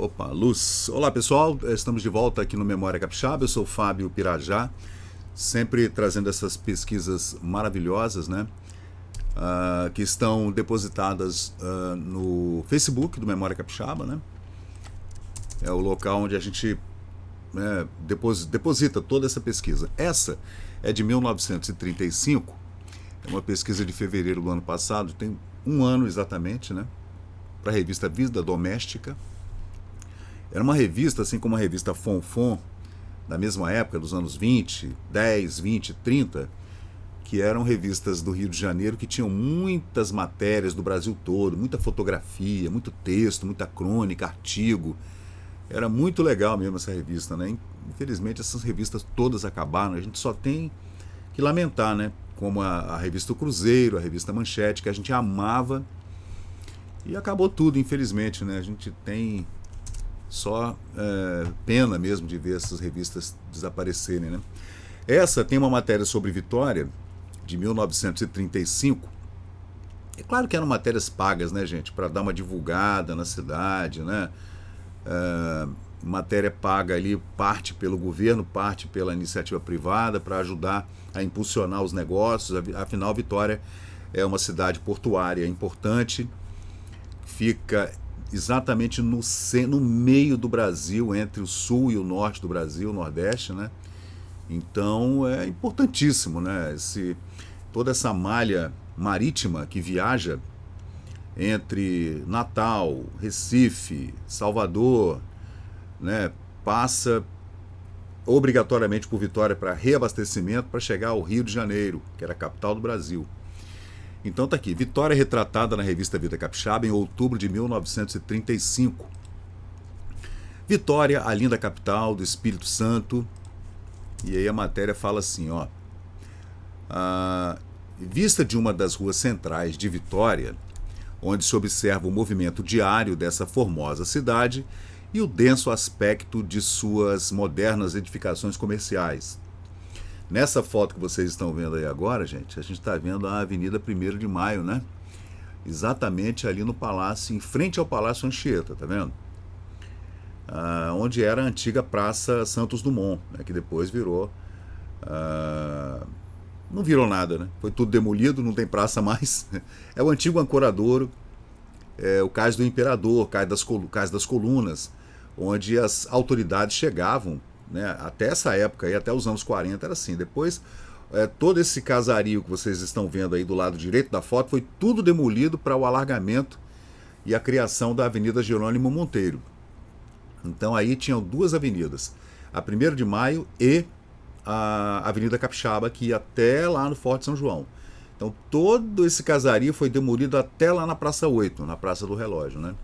Opa, luz. Olá pessoal, estamos de volta aqui no Memória Capixaba. Eu sou o Fábio Pirajá, sempre trazendo essas pesquisas maravilhosas, né? Que estão depositadas no Facebook do Memória Capixaba, né? É o local onde a gente deposita toda essa pesquisa. Essa é de 1935, é uma pesquisa de fevereiro do ano passado, tem um ano exatamente, né? Para a revista Vida Doméstica. Era uma revista, assim como a revista Fonfon, da mesma época, dos anos 20, 10, 20, 30, que eram revistas do Rio de Janeiro que tinham muitas matérias do Brasil todo, muita fotografia, muito texto, muita crônica, artigo. Era muito legal mesmo essa revista, né? Infelizmente essas revistas todas acabaram, a gente só tem que lamentar, né? Como a revista O Cruzeiro, a revista Manchete, que a gente amava, e acabou tudo, infelizmente, né? A gente tem só pena mesmo de ver essas revistas desaparecerem, né? Essa tem uma matéria sobre Vitória, de 1935. É claro que eram matérias pagas, né, gente? Para dar uma divulgada na cidade, né? Matéria paga ali, parte pelo governo, parte pela iniciativa privada, para ajudar a impulsionar os negócios. Afinal, Vitória é uma cidade portuária importante, fica exatamente no meio do Brasil, entre o sul e o norte do Brasil, o nordeste, né? Então é importantíssimo, né? Toda essa malha marítima que viaja entre Natal, Recife, Salvador, né? Passa obrigatoriamente por Vitória para reabastecimento para chegar ao Rio de Janeiro, que era a capital do Brasil. Então tá aqui, Vitória retratada na revista Vida Capixaba em outubro de 1935. Vitória, a linda capital do Espírito Santo. E aí a matéria fala assim, ó. Vista de uma das ruas centrais de Vitória, onde se observa o movimento diário dessa formosa cidade e o denso aspecto de suas modernas edificações comerciais. Nessa foto que vocês estão vendo aí agora, gente, a gente está vendo a Avenida 1º de Maio, né? Exatamente ali no palácio, em frente ao Palácio Anchieta, tá vendo? Onde era a antiga Praça Santos Dumont, né? Que depois virou... não virou nada, né? Foi tudo demolido, não tem praça mais. É o antigo Ancoradouro, o Cais do Imperador, Cais das Colunas, onde as autoridades chegavam, né? Até essa época, e até os anos 40 era assim. Depois, todo esse casario que vocês estão vendo aí do lado direito da foto foi tudo demolido para o alargamento e a criação da Avenida Jerônimo Monteiro. Então aí tinham duas avenidas, a 1º de Maio e a Avenida Capixaba, que ia até lá no Forte São João. Então todo esse casario foi demolido até lá na Praça 8, na Praça do Relógio, né?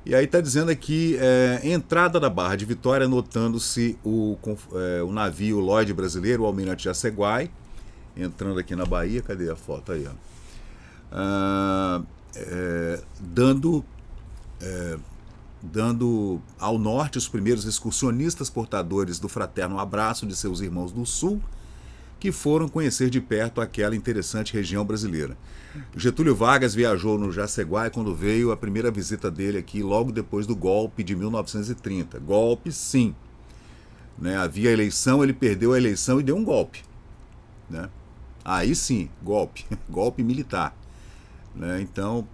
E aí está dizendo aqui, entrada da Barra de Vitória, notando-se o navio Lloyd brasileiro, o Almirante Jaceguai, entrando aqui na Bahia. Cadê a foto aí? Dando ao norte os primeiros excursionistas portadores do fraterno abraço de seus irmãos do sul, que foram conhecer de perto aquela interessante região brasileira. Getúlio Vargas viajou no Jaceguai quando veio a primeira visita dele aqui, logo depois do golpe de 1930. Golpe, sim. Né? Havia eleição, ele perdeu a eleição e deu um golpe. Né? Aí sim, golpe. Golpe militar. Né? Então,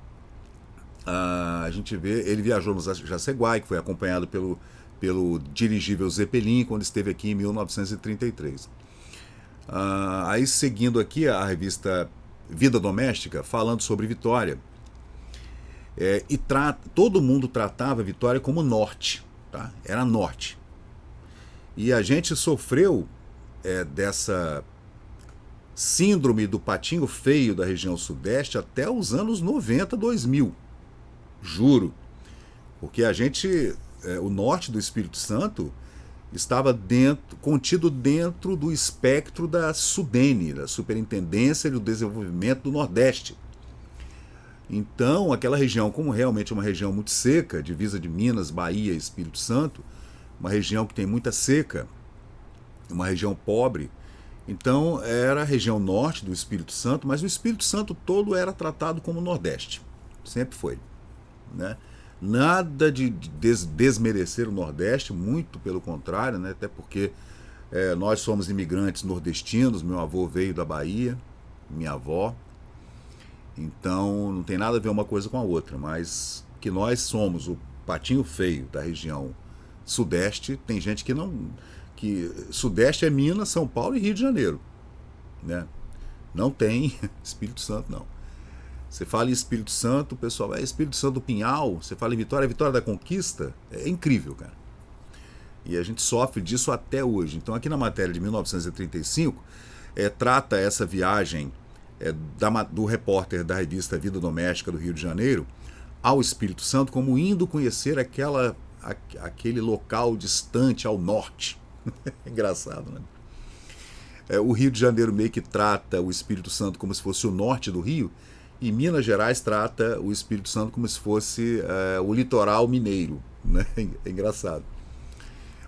a gente vê, ele viajou no Jaceguai, que foi acompanhado pelo dirigível Zeppelin, quando esteve aqui em 1933. Aí seguindo aqui a revista Vida Doméstica, falando sobre Vitória, todo mundo tratava Vitória como norte, tá? Era norte. E a gente sofreu dessa síndrome do patinho feio da região sudeste até os anos 90, 2000. Juro. Porque o norte do Espírito Santo estava contido dentro do espectro da SUDENE, da Superintendência do Desenvolvimento do Nordeste. Então, aquela região, como realmente é uma região muito seca, divisa de Minas, Bahia e Espírito Santo, uma região que tem muita seca, uma região pobre, então era a região norte do Espírito Santo, mas o Espírito Santo todo era tratado como Nordeste. Sempre foi. Né? Nada de desmerecer o Nordeste, muito pelo contrário, né? Até porque nós somos imigrantes nordestinos, meu avô veio da Bahia, minha avó, então não tem nada a ver uma coisa com a outra, mas que nós somos o patinho feio da região Sudeste, tem gente que não. Que Sudeste é Minas, São Paulo e Rio de Janeiro, né? Não tem Espírito Santo, não. Você fala em Espírito Santo, o pessoal é Espírito Santo do Pinhal, você fala em Vitória, Vitória da Conquista, é incrível, cara. E a gente sofre disso até hoje. Então, aqui na matéria de 1935, trata essa viagem do repórter da revista Vida Doméstica do Rio de Janeiro ao Espírito Santo como indo conhecer aquele local distante ao norte. Engraçado, né? O Rio de Janeiro meio que trata o Espírito Santo como se fosse o norte do Rio, e Minas Gerais trata o Espírito Santo como se fosse o litoral mineiro, né? É engraçado.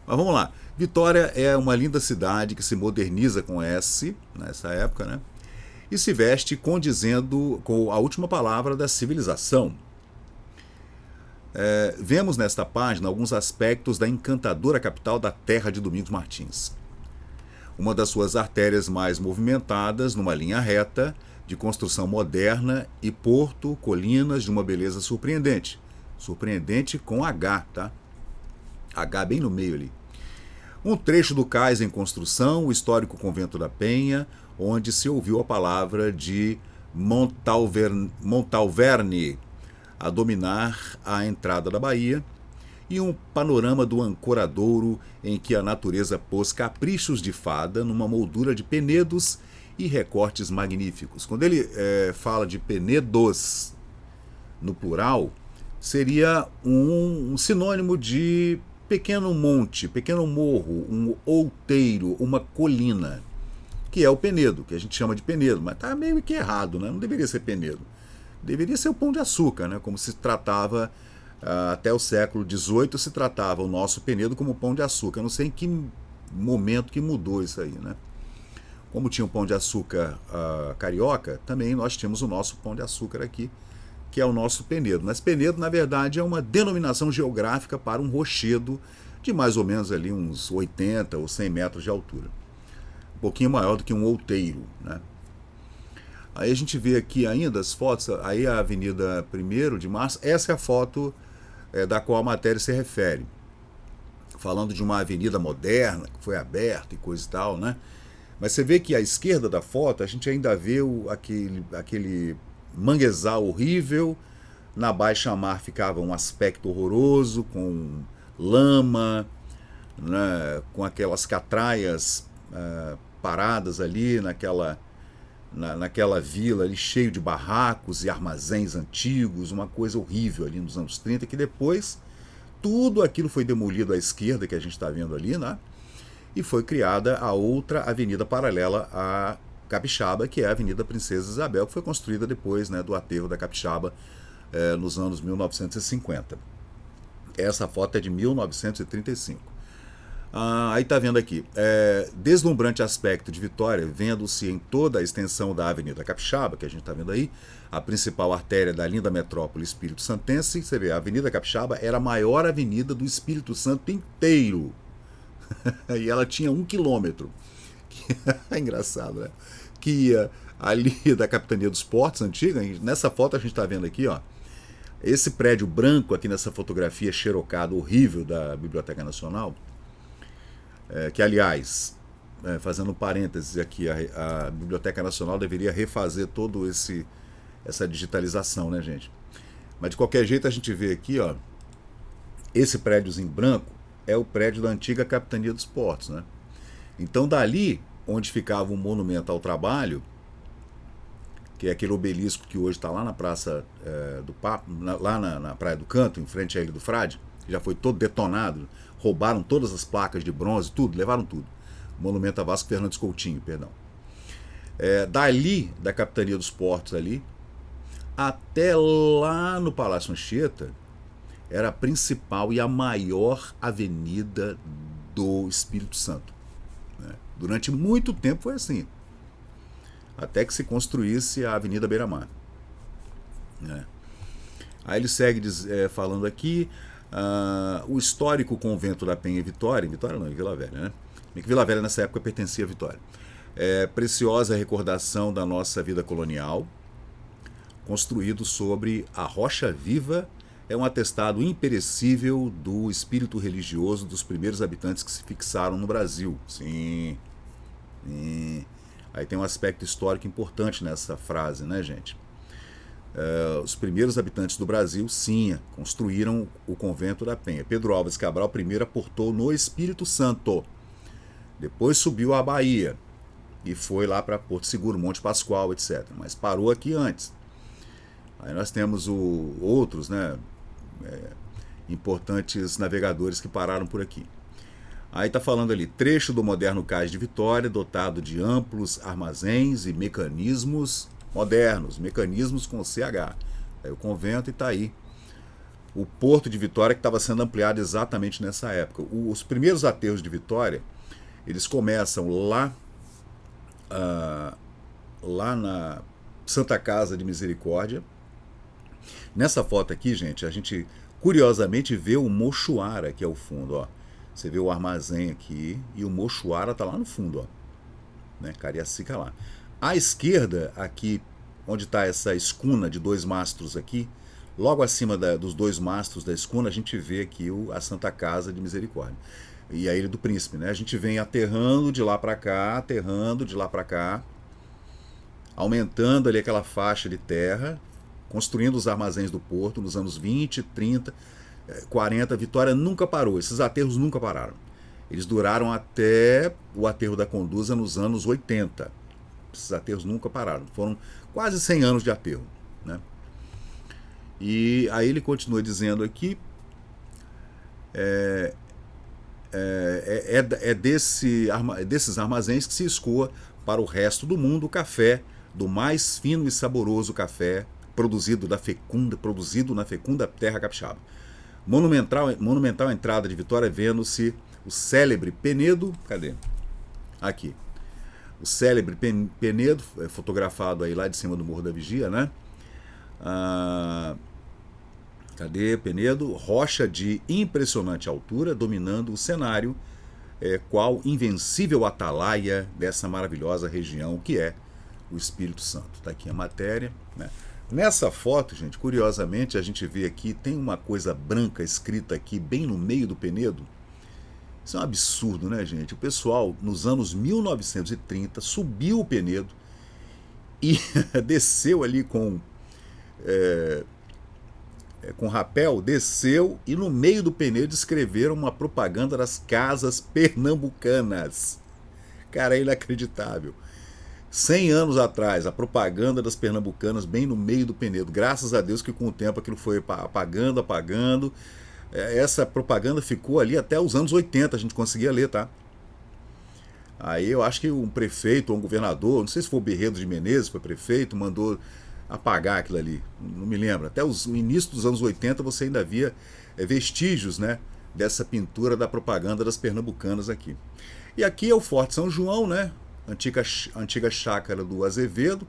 Mas vamos lá. Vitória é uma linda cidade que se moderniza com S, nessa época, né? E se veste condizendo com a última palavra da civilização. Vemos nesta página alguns aspectos da encantadora capital da terra de Domingos Martins. Uma das suas artérias mais movimentadas, numa linha reta, de construção moderna, e porto, colinas de uma beleza surpreendente. Surpreendente com H, tá? H bem no meio ali. Um trecho do cais em construção, o histórico Convento da Penha, onde se ouviu a palavra de Montalverne a dominar a entrada da Bahia, e um panorama do Ancoradouro em que a natureza pôs caprichos de fada numa moldura de penedos e recortes magníficos. Quando ele fala de penedos no plural, seria um sinônimo de pequeno monte, pequeno morro, um outeiro, uma colina, que é o penedo, que a gente chama de penedo, mas está meio que errado, né? Não deveria ser penedo. Deveria ser o Pão de Açúcar, né? Como se tratava até o século XVIII, se tratava o nosso penedo como Pão de Açúcar. Eu não sei em que momento que mudou isso aí, né? Como tinha o Pão de Açúcar carioca, também nós tínhamos o nosso Pão de Açúcar aqui, que é o nosso penedo. Mas penedo, na verdade, é uma denominação geográfica para um rochedo de mais ou menos ali uns 80 ou 100 metros de altura. Um pouquinho maior do que um outeiro, né? Aí a gente vê aqui ainda as fotos, aí a Avenida 1º de Março, essa é a foto da qual a matéria se refere. Falando de uma avenida moderna, que foi aberta e coisa e tal, né? Mas você vê que à esquerda da foto a gente ainda vê aquele manguezal horrível, na Baixa Mar ficava um aspecto horroroso, com lama, né? Com aquelas catraias paradas ali naquela vila ali, cheio de barracos e armazéns antigos, uma coisa horrível ali nos anos 30, que depois tudo aquilo foi demolido à esquerda, que a gente está vendo ali, né? E foi criada a outra avenida paralela à Capixaba, que é a Avenida Princesa Isabel, que foi construída depois, né, do aterro da Capixaba nos anos 1950. Essa foto é de 1935. Aí tá vendo aqui, deslumbrante aspecto de Vitória, vendo-se em toda a extensão da Avenida Capixaba, que a gente está vendo aí, a principal artéria da linda metrópole Espírito Santense. Você vê, a Avenida Capixaba era a maior avenida do Espírito Santo inteiro. E ela tinha 1 quilômetro. É engraçado, né? Que ia ali da Capitania dos Portos antiga. Nessa foto a gente está vendo aqui, ó, esse prédio branco aqui nessa fotografia xerocada horrível da Biblioteca Nacional, que aliás, fazendo um parênteses aqui, a Biblioteca Nacional deveria refazer todo essa digitalização, né, gente? Mas de qualquer jeito a gente vê aqui, ó, esse prédiozinho branco é o prédio da antiga Capitania dos Portos, né? Então dali, onde ficava o Monumento ao Trabalho, que é aquele obelisco que hoje está lá na Praça do Papo, lá na Praia do Canto, em frente à Ilha do Frade, que já foi todo detonado, roubaram todas as placas de bronze, tudo, levaram tudo. Monumento a Vasco Fernandes Coutinho, perdão. Dali, da Capitania dos Portos ali, até lá no Palácio Anchieta, era a principal e a maior avenida do Espírito Santo, né? Durante muito tempo foi assim, até que se construísse a Avenida Beira-Mar, né? Aí ele segue falando aqui, o histórico convento da Penha em Vitória não, em Vila Velha, né? Vila Velha nessa época pertencia a Vitória. Preciosa recordação da nossa vida colonial, construído sobre a rocha viva, é um atestado imperecível do espírito religioso dos primeiros habitantes que se fixaram no Brasil. Sim. Aí tem um aspecto histórico importante nessa frase, né, gente? Os primeiros habitantes do Brasil, sim, construíram o convento da Penha. Pedro Álvares Cabral primeiro aportou no Espírito Santo, depois subiu à Bahia e foi lá para Porto Seguro, Monte Pascoal, etc. Mas parou aqui antes. Aí nós temos outros, né, importantes navegadores que pararam por aqui. Aí está falando ali, trecho do moderno cais de Vitória, dotado de amplos armazéns e mecanismos modernos, mecanismos com CH. Aí o convento, e está aí o porto de Vitória, que estava sendo ampliado exatamente nessa época. Os primeiros aterros de Vitória, eles começam lá na Santa Casa de Misericórdia. Nessa foto aqui, gente, a gente curiosamente vê o Mochuara aqui ao fundo, ó. Você vê o armazém aqui e o Mochuara tá lá no fundo, ó. Né? Cariacica lá. À esquerda, aqui, onde está essa escuna de 2 mastros aqui, logo acima dos 2 mastros da escuna, a gente vê aqui a Santa Casa de Misericórdia. E a Ilha do Príncipe, né? A gente vem aterrando de lá para cá, aumentando ali aquela faixa de terra, construindo os armazéns do porto nos anos 20, 30, 40. Vitória nunca parou, esses aterros nunca pararam. Eles duraram até o aterro da Conduza nos anos 80. Esses aterros nunca pararam, foram quase 100 anos de aterro, né? E aí ele continua dizendo aqui, desses armazéns que se escoa para o resto do mundo o café, do mais fino e saboroso café produzido na fecunda terra capixaba. Monumental entrada de Vitória, vendo-se o célebre Penedo, cadê? Aqui. O célebre Penedo, fotografado aí lá de cima do Morro da Vigia, né? Cadê Penedo? Rocha de impressionante altura, dominando o cenário, qual invencível atalaia dessa maravilhosa região que é o Espírito Santo. Está aqui a matéria, né? Nessa foto, gente, curiosamente, a gente vê aqui, tem uma coisa branca escrita aqui, bem no meio do Penedo. Isso é um absurdo, né, gente? O pessoal, nos anos 1930, subiu o Penedo e desceu ali com rapel, desceu e no meio do Penedo escreveram uma propaganda das casas pernambucanas. Cara, é inacreditável. 100 anos atrás, a propaganda das pernambucanas bem no meio do Penedo. Graças a Deus que com o tempo aquilo foi apagando. Essa propaganda ficou ali até os anos 80, a gente conseguia ler, tá? Aí eu acho que um prefeito ou um governador, não sei se foi o Berredo de Menezes, foi prefeito, mandou apagar aquilo ali, não me lembro. Até o início dos anos 80 você ainda via vestígios, né, dessa pintura da propaganda das pernambucanas aqui. E aqui é o Forte São João, né? Antiga chácara do Azevedo.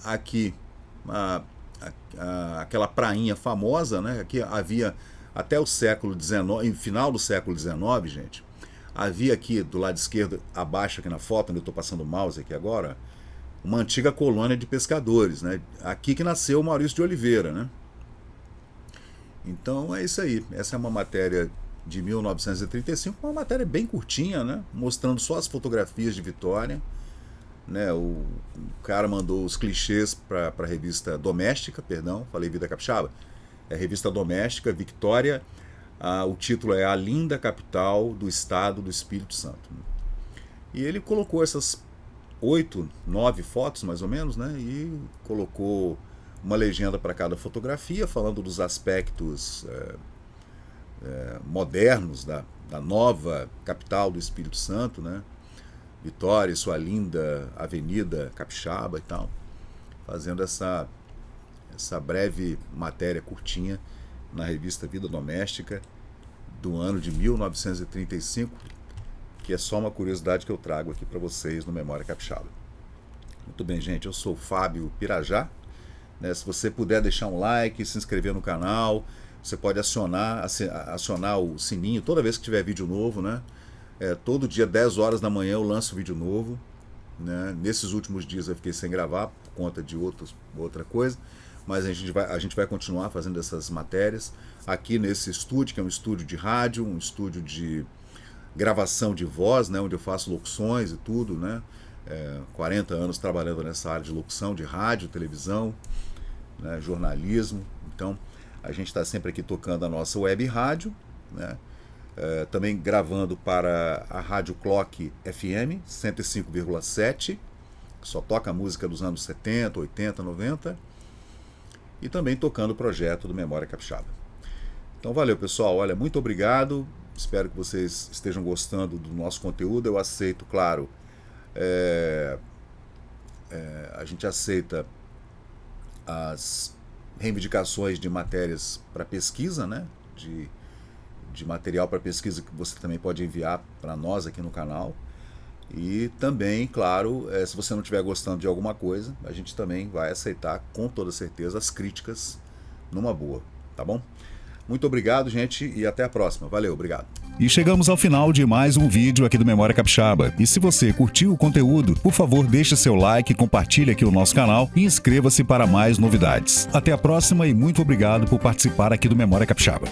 Aqui aquela prainha famosa, né? Aqui havia até o século XIX, final do século XIX, gente, havia aqui do lado esquerdo, abaixo aqui na foto, onde eu estou passando o mouse aqui agora, uma antiga colônia de pescadores, né? Aqui que nasceu o Maurício de Oliveira, né? Então é isso aí. Essa é uma matéria de 1935, uma matéria bem curtinha, né? Mostrando só as fotografias de Vitória, né? O cara mandou os clichês para a revista Doméstica, falei Vida Capixaba, é revista Doméstica, Vitória, o título é A Linda Capital do Estado do Espírito Santo. E ele colocou essas 8, 9 fotos mais ou menos, né? E colocou uma legenda para cada fotografia, falando dos aspectos modernos da nova capital do Espírito Santo, né? Vitória e sua linda avenida capixaba e tal, fazendo essa breve matéria curtinha na revista Vida Doméstica do ano de 1935, que é só uma curiosidade que eu trago aqui para vocês no Memória Capixaba. Muito bem, gente, eu sou Fábio Pirajá, né? Se você puder deixar um like, se inscrever no canal, você pode acionar o sininho toda vez que tiver vídeo novo, né? Todo dia, 10 horas da manhã, eu lanço vídeo novo, né? Nesses últimos dias eu fiquei sem gravar por conta de outra coisa, mas a gente vai continuar fazendo essas matérias aqui nesse estúdio, que é um estúdio de rádio, um estúdio de gravação de voz, né? Onde eu faço locuções e tudo, né? 40 anos trabalhando nessa área de locução, de rádio, televisão, né? Jornalismo. Então, a gente está sempre aqui tocando a nossa web rádio, né? Também gravando para a Rádio Clock FM 105,7, que só toca música dos anos 70, 80, 90, e também tocando o projeto do Memória Capixaba. Então valeu, pessoal, olha, muito obrigado, espero que vocês estejam gostando do nosso conteúdo. Eu aceito, claro, a gente aceita as reivindicações de matérias para pesquisa, né? De material para pesquisa que você também pode enviar para nós aqui no canal. E também, claro, se você não estiver gostando de alguma coisa, a gente também vai aceitar com toda certeza as críticas numa boa, tá bom? Muito obrigado, gente, e até a próxima. Valeu, obrigado. E chegamos ao final de mais um vídeo aqui do Memória Capixaba. E se você curtiu o conteúdo, por favor, deixe seu like, compartilhe aqui o nosso canal e inscreva-se para mais novidades. Até a próxima e muito obrigado por participar aqui do Memória Capixaba.